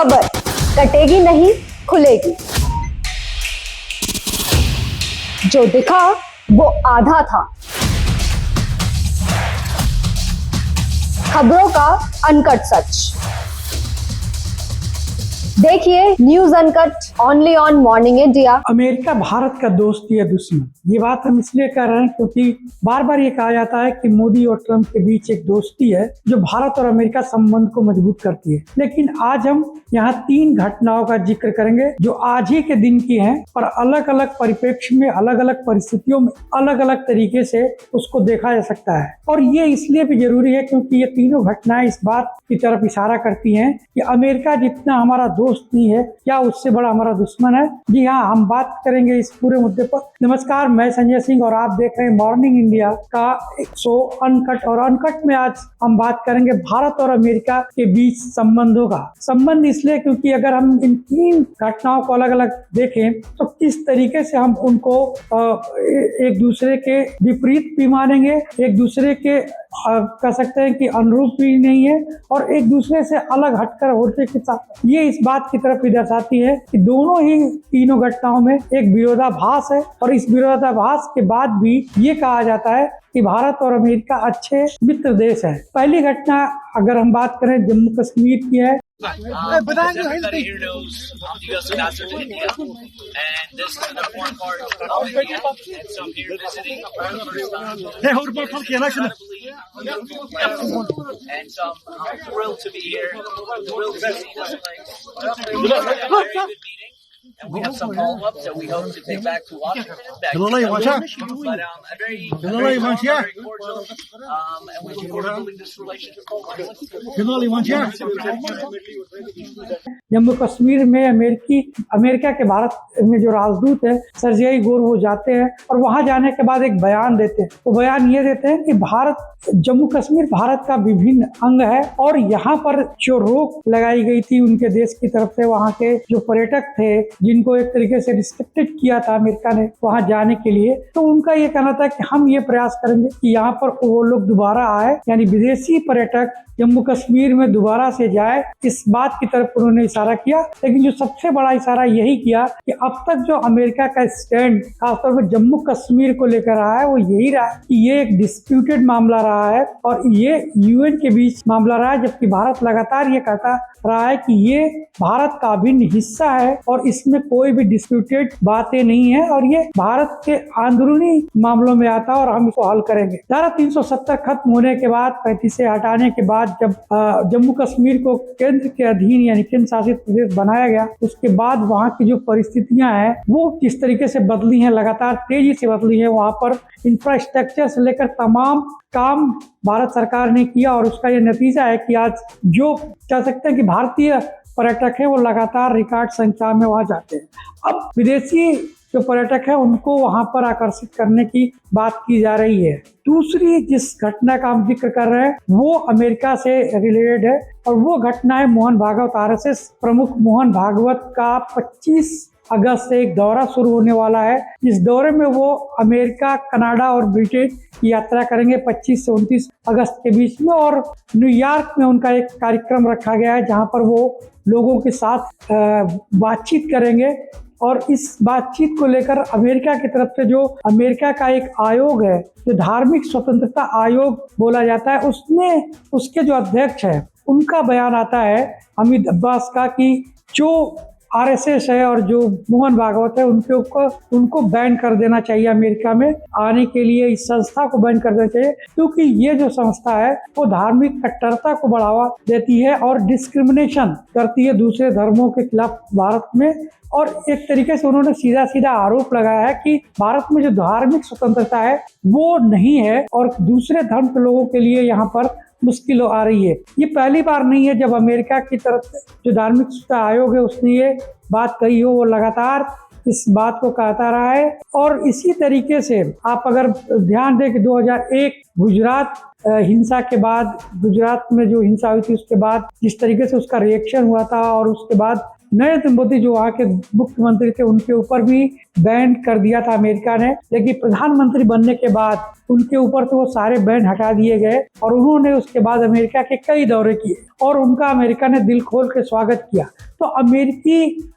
खबर कटेगी नहीं, खुलेगी। जो दिखा वो आधा था। खबरों का अनकट सच देखिए news uncut only on morning India. America Bharat का दोस्त या दुश्मन, ये बात हम इसलिए कर रहे हैं क्योंकि बार बार ये कहा जाता है कि मोदी और ट्रंप के बीच एक दोस्ती है जो भारत और अमेरिका संबंध को मजबूत करती है। लेकिन आज हम यहाँ 3 घटनाओं का जिक्र करेंगे जो आज ही के दिन की हैं, पर अलग अलग परिप्रेक्ष्य में, अलग अलग परिस्थितियों में, अलग अलग तरीके से उसको देखा जा सकता है। और ये इसलिए भी जरूरी है क्योंकि ये तीनों घटनाएं इस बात की तरफ इशारा करती हैं कि अमेरिका जितना हमारा दोस्त नहीं है, क्या उससे बड़ा हमारा दुश्मन है। जी हाँ, हम बात करेंगे इस पूरे मुद्दे पर। नमस्कार, मैं संजय सिंह और आप देख रहे हैं मॉर्निंग इंडिया का एक शो अनकट। और अनकट में आज हम बात करेंगे भारत और अमेरिका के बीच संबंधों का। संबंध इसलिए क्योंकि अगर हम इन 3 घटनाओं को अलग अलग देखें तो किस तरीके से हम उनको एक दूसरे के विपरीत भी मानेंगे, एक दूसरे के कह सकते हैं कि अनुरूप भी नहीं है, और एक दूसरे से अलग हटकर होने के साथ ये इस बात की तरफ भी दर्शाती है कि दोनों ही तीनों घटनाओं में एक विरोधाभास है। और इस विरोधाभास के बाद भी ये कहा जाता है कि भारत और अमेरिका अच्छे मित्र देश हैं। पहली घटना अगर हम बात करें जम्मू कश्मीर की है। As everybody here knows, I'm the U.S. ambassador to India, and this is an important part of India, and so I'm here visiting for the first time. Hey, hold the phone, And so I'm thrilled to be here, thrilled to see this place. We had a very good meeting, and we have some follow-ups that we hope to take back to Washington, back to Michigan. But a very cordial, and we look forward to building this relationship forward. Jammu Kashmir में America के भारत में जो राजदूत है सर्जियाई गोर, वो जाते हैं और वहां जाने के बाद एक बयान देते हैं। वो बयान ये देते हैं कि जम्मू कश्मीर भारत का विभिन्न अंग है, और यहाँ पर जो रोक लगाई गई थी उनके देश की तरफ से, वहाँ के जो पर्यटक थे जिनको एक तरीके से रिस्ट्रिक्टेड किया था अमेरिका ने वहाँ जाने के लिए, तो उनका ये कहना था कि हम ये प्रयास करेंगे कि यहाँ पर वो लोग दोबारा आए, यानी विदेशी पर्यटक जम्मू कश्मीर में दोबारा से जाए, इस बात की तरफ उन्होंने इशारा किया। लेकिन जो सबसे बड़ा इशारा यही किया कि अब तक जो अमेरिका का स्टैंड खासतौर पर जम्मू कश्मीर को लेकर रहा है वो यही रहा कि ये एक डिस्प्यूटेड मामला रहा है और ये यूएन के बीच मामला रहा है, जबकि भारत लगातार ये कहता रहा है कि ये भारत का अभिन्न हिस्सा है और इसमें कोई भी डिस्प्यूटेड बातें नहीं है और ये भारत के अंदरूनी मामलों में आता है और हम इसको हल करेंगे। धारा 370 खत्म होने के बाद, 35 से हटाने के बाद, जब जम्मू कश्मीर को केंद्र के अधीन यानी केंद्र शासित प्रदेश बनाया गया, उसके बाद वहाँ की जो परिस्थितियां हैं वो किस तरीके से बदली हैं, लगातार तेजी से बदली है। वहाँ पर इंफ्रास्ट्रक्चर से लेकर तमाम काम भारत सरकार ने किया और उसका ये नतीजा है कि आज जो कह सकते हैं कि भारतीय पर्यटक है वो लगातार रिकॉर्ड संख्या में वहाँ जाते हैं। अब विदेशी जो पर्यटक है उनको वहां पर आकर्षित करने की बात की जा रही है। दूसरी जिस घटना का हम जिक्र कर रहे हैं वो अमेरिका से रिलेटेड है, और वो घटना है मोहन भागवत। आरएसएस प्रमुख मोहन भागवत का 25 अगस्त से एक दौरा शुरू होने वाला है। इस दौरे में वो अमेरिका, कनाडा और ब्रिटेन की यात्रा करेंगे 25 से 29 अगस्त के बीच में, और न्यूयॉर्क में उनका एक कार्यक्रम रखा गया है जहां पर वो लोगों के साथ बातचीत करेंगे। और इस बातचीत को लेकर अमेरिका की तरफ से जो अमेरिका का एक आयोग है, जो धार्मिक स्वतंत्रता आयोग बोला जाता है, उसके जो अध्यक्ष है उनका बयान आता है हमीद अब्बास का कि जो आरएसएस है और जो मोहन भागवत है उनको बैन कर देना चाहिए, अमेरिका में आने के लिए इस संस्था को बैन कर देना चाहिए, क्योंकि ये जो संस्था है वो धार्मिक कट्टरता को बढ़ावा देती है और डिस्क्रिमिनेशन करती है दूसरे धर्मों के खिलाफ भारत में। और एक तरीके से उन्होंने सीधा सीधा आरोप लगाया है कि भारत में जो धार्मिक स्वतंत्रता है वो नहीं है और दूसरे धर्म के लोगों के लिए यहाँ पर मुश्किल आ रही है। ये पहली बार नहीं है जब अमेरिका की तरफ से जो धार्मिक स्वतंत्रता आयोग है उसने ये बात कही हो, वो लगातार इस बात को कहता रहा है। और इसी तरीके से आप अगर ध्यान दें कि 2001 गुजरात हिंसा के बाद, गुजरात में जो हिंसा हुई थी उसके बाद जिस तरीके से उसका रिएक्शन हुआ था और उसके बाद नरेंद्र मोदी जो वहाँ के मुख्यमंत्री थे उनके ऊपर भी बैन कर दिया था अमेरिका ने, लेकिन प्रधानमंत्री बनने के बाद उनके ऊपर तो वो सारे बैन हटा दिए गए और उन्होंने उसके बाद अमेरिका के कई दौरे किए और उनका अमेरिका ने दिल खोल के स्वागत किया। तो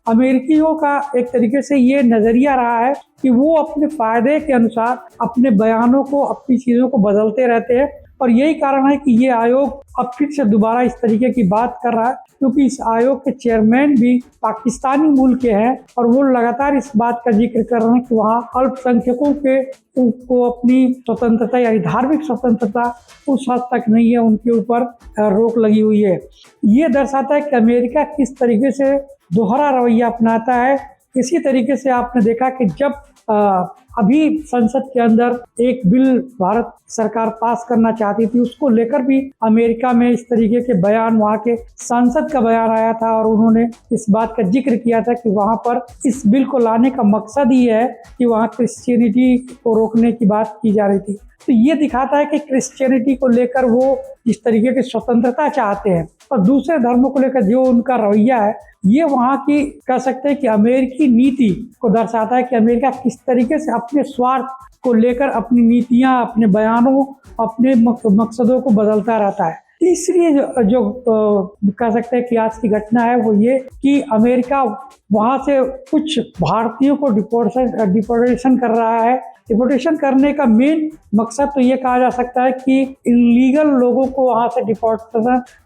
अमेरिकियों का एक तरीके से ये नजरिया रहा है कि वो अपने फायदे के अनुसार अपने बयानों को, अपनी चीजों को बदलते रहते हैं और यही कारण है कि ये आयोग अब फिर से दोबारा इस तरीके की बात कर रहा है, क्योंकि इस आयोग के चेयरमैन भी पाकिस्तानी मूल के हैं और वो लगातार इस बात का जिक्र कर रहे हैं कि वहाँ अल्पसंख्यकों को अपनी स्वतंत्रता यानी धार्मिक स्वतंत्रता उस हद तक नहीं है, उनके ऊपर रोक लगी हुई है। ये दर्शाता है कि अमेरिका किस तरीके से दोहरा रवैया अपनाता है। इसी तरीके से आपने देखा कि जब अभी संसद के अंदर एक बिल भारत सरकार पास करना चाहती थी, उसको लेकर भी अमेरिका में इस तरीके के बयान, वहाँ के सांसद का बयान आया था और उन्होंने इस बात का जिक्र किया था कि वहाँ पर इस बिल को लाने का मकसद ही है कि वहाँ क्रिश्चियनिटी को रोकने की बात की जा रही थी। तो ये दिखाता है कि क्रिश्चियनिटी को लेकर वो इस तरीके की स्वतंत्रता चाहते हैं और दूसरे धर्मों को लेकर जो उनका रवैया है, ये वहाँ की कह सकते हैं कि अमेरिकी नीति को दर्शाता है कि अमेरिका किस तरीके से अपने स्वार्थ को लेकर अपनी नीतियाँ, अपने बयानों, अपने मकसदों को बदलता रहता है। तीसरी जो कह सकते हैं कि आज की घटना है वो ये कि अमेरिका वहाँ से कुछ भारतीयों को डिपोर्टेशन कर रहा है। डिपोर्टेशन करने का मेन मकसद तो ये कहा जा सकता है कि इलीगल लोगों को वहाँ से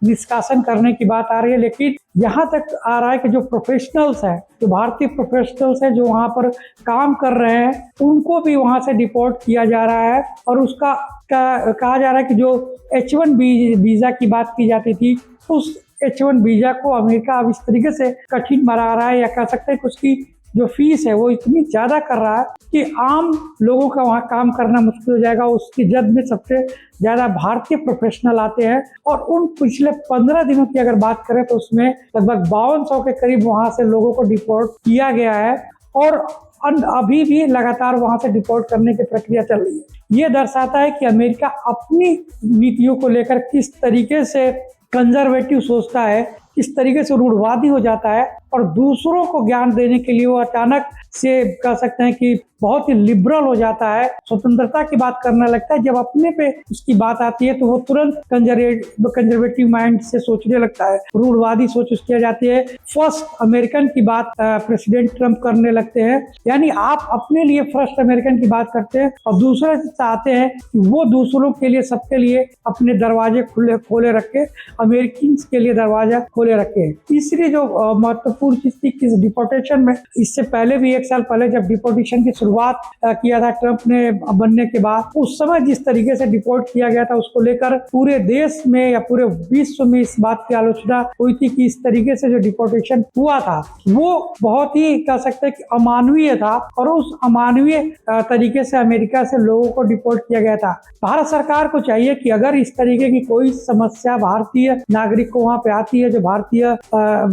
निष्कासन करने की बात आ रही है, लेकिन यहाँ तक आ रहा है कि जो प्रोफेशनल्स हैं, जो भारतीय प्रोफेशनल्स हैं, जो वहाँ पर काम कर रहे हैं, उनको भी वहाँ से डिपोर्ट किया जा रहा है। और उसका कहा जा रहा है कि जो H1 वीज़ा की बात की जाती थी, उस H1 वीज़ा को अमेरिका अब इस तरीके से कठिन बना रहा है, या कह सकते हैं कि उसकी जो फीस है वो इतनी ज़्यादा कर रहा है कि आम लोगों का वहाँ काम करना मुश्किल हो जाएगा। उसकी जद में सबसे ज़्यादा भारतीय प्रोफेशनल आते हैं और उन पिछले 15 दिनों की अगर बात करें तो उसमें लगभग 5200 के करीब वहाँ से लोगों को डिपोर्ट किया गया है और अभी भी लगातार वहाँ से डिपोर्ट करने की प्रक्रिया चल रही है। ये दर्शाता है कि अमेरिका अपनी नीतियों को लेकर किस तरीके से कंजर्वेटिव सोचता है, किस तरीके से रूढ़वादी हो जाता है और दूसरों को ज्ञान देने के लिए वो अचानक से कह सकते हैं कि बहुत ही लिबरल हो जाता है, स्वतंत्रता की बात करने लगता है। जब अपने पे उसकी बात आती है तो वो तुरंत कंजर्वेटिव माइंड से सोचने लगता है, रूढ़वादी सोच उसकी आ जाती है। फर्स्ट अमेरिकन की बात प्रेसिडेंट ट्रंप करने लगते हैं, यानी आप अपने लिए फर्स्ट अमेरिकन की बात करते हैं और दूसरे चाहते हैं कि वो दूसरों के लिए, सबके लिए अपने दरवाजे खोले रखे, अमेरिकन के लिए दरवाजा खोले रखे। तीसरी जो महत्वपूर्ण चीज थी कि डिपोर्टेशन में, इससे पहले भी 1 साल पहले जब डिपोर्टेशन की शुरुआत किया था ट्रंप ने बनने के बाद, उस समय जिस तरीके से डिपोर्ट किया गया था उसको लेकर पूरे देश में या पूरे विश्व में इस बात की आलोचना हुई थी कि इस तरीके से जो डिपोर्टेशन हुआ था वो बहुत ही कह सकते हैं कि अमानवीय था और उस अमानवीय तरीके से अमेरिका से लोगों को डिपोर्ट किया गया था। भारत सरकार को चाहिए कि अगर इस तरीके की कोई समस्या भारतीय नागरिक को वहाँ पे आती है, जो भारतीय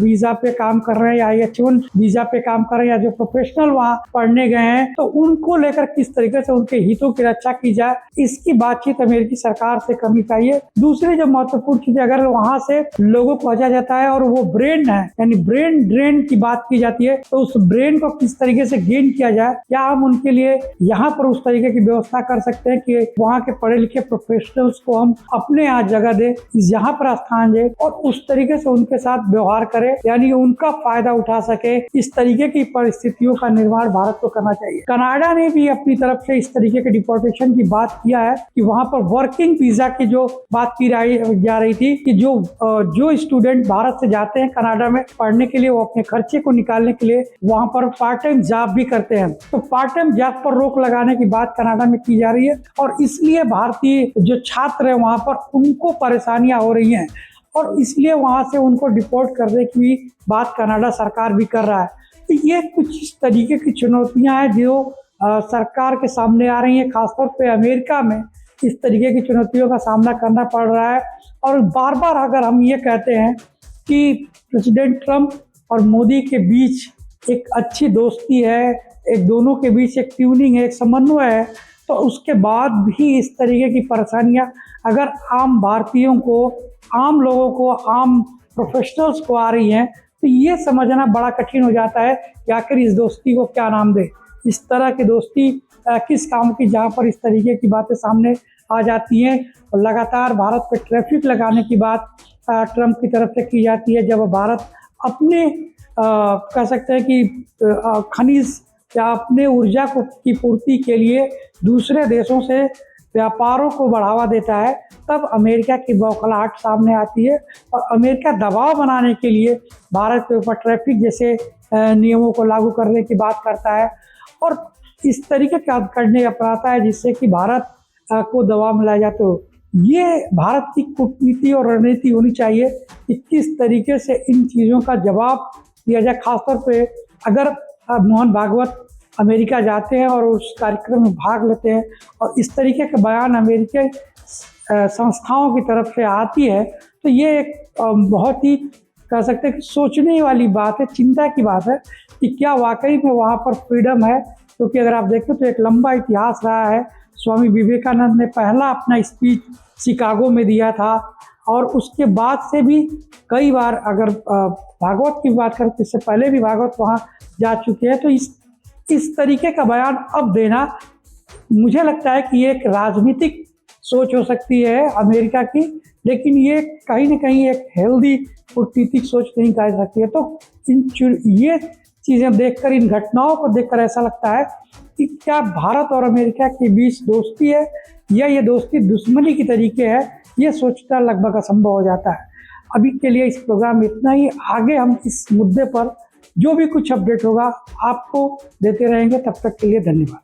वीजा पे काम कर रहे हैं या H1 वीजा पे काम कर रहे हैं या जो प्रोफेशनल वहाँ पढ़ने गए हैं, तो उनको लेकर किस तरीके से उनके हितों की रक्षा की जाए, इसकी बातचीत अमेरिकी सरकार से करनी चाहिए। दूसरी जो महत्वपूर्ण चीज, अगर वहाँ से लोगों को भेजा जाता है और वो ब्रेन है यानी ब्रेन ड्रेन की बात की जाती है, तो उस ब्रेन को किस तरीके से गेन किया जाए, क्या हम उनके लिए यहाँ पर उस तरीके की व्यवस्था कर सकते हैं कि वहाँ के पढ़े लिखे प्रोफेशनल्स को हम अपने यहाँ जगह दे, यहाँ पर स्थान दे और उस तरीके से उनके साथ व्यवहार करें, यानी उनका फायदा उठा सके। इस तरीके की परिस्थितियों का निर्माण भारत को करना चाहिए। कनाडा ने भी अपनी तरफ से इस तरीके के डिपोर्टेशन की बात किया है कि वहाँ पर वर्किंग वीजा की जो बात की जा रही थी कि जो स्टूडेंट भारत से जाते हैं कनाडा में पढ़ने के लिए, वो अपने खर्चे को निकालने के लिए वहाँ पर पार्ट टाइम जॉब भी करते हैं, तो पार्ट टाइम जॉब पर रोक लगाने की बात कनाडा में की जा रही है और इसलिए भारतीय जो छात्र है वहाँ पर उनको परेशानियां हो रही हैं और इसलिए वहाँ से उनको डिपोर्ट करने की बात कनाडा सरकार भी कर रहा है। तो ये कुछ इस तरीके की चुनौतियां हैं जो सरकार के सामने आ रही हैं, खासतौर पे अमेरिका में इस तरीके की चुनौतियों का सामना करना पड़ रहा है। और बार बार अगर हम ये कहते हैं कि प्रेसिडेंट ट्रंप और मोदी के बीच एक अच्छी दोस्ती है, एक दोनों के बीच एक ट्यूनिंग है, एक समन्वय है, तो उसके बाद भी इस तरीके की परेशानियां अगर आम भारतीयों को, आम लोगों को, आम प्रोफेशनल्स को आ रही हैं, तो ये समझना बड़ा कठिन हो जाता है कि आखिर इस दोस्ती को क्या नाम दे। इस तरह की दोस्ती किस काम की, जहाँ पर इस तरीके की बातें सामने आ जाती हैं। और लगातार भारत पे ट्रैफिक लगाने की बात ट्रंप की तरफ से की जाती है, जब भारत अपने कह सकते हैं कि खनिज या अपने ऊर्जा को की पूर्ति के लिए दूसरे देशों से व्यापारों को बढ़ावा देता है, तब अमेरिका की बौखलाहट सामने आती है और अमेरिका दबाव बनाने के लिए भारत के ऊपर ट्रैफिक जैसे नियमों को लागू करने की बात करता है और इस तरीके का करने अपनाता है जिससे कि भारत को दबाव में लाया जाए। तो ये भारत की कूटनीति और रणनीति होनी चाहिए कि किस तरीके से इन चीज़ों का जवाब दिया जाए। खासतौर पे अगर मोहन भागवत अमेरिका जाते हैं और उस कार्यक्रम में भाग लेते हैं और इस तरीके के बयान अमेरिकी संस्थाओं की तरफ से आती है, तो ये एक बहुत ही कह सकते हैं कि सोचने वाली बात है, चिंता की बात है कि क्या वाकई में वहाँ पर फ्रीडम है। क्योंकि अगर आप देखें तो एक लंबा इतिहास रहा है। स्वामी विवेकानंद ने पहला अपना स्पीच शिकागो में दिया था और उसके बाद से भी कई बार, अगर भागवत की बात करें तो इससे पहले भी भागवत वहाँ जा चुके हैं। तो इस तरीके का बयान अब देना, मुझे लगता है कि ये एक राजनीतिक सोच हो सकती है अमेरिका की, लेकिन ये कहीं ना कहीं एक हेल्दी कूटनीतिक सोच नहीं कह सकती है। तो ये चीज़ें देखकर, इन घटनाओं को देखकर ऐसा लगता है कि क्या भारत और अमेरिका के बीच दोस्ती है या ये दोस्ती दुश्मनी की तरीके है, ये सोचना लगभग असंभव हो जाता है। अभी के लिए इस प्रोग्राम में इतना ही। आगे हम इस मुद्दे पर जो भी कुछ अपडेट होगा आपको देते रहेंगे। तब तक के लिए धन्यवाद।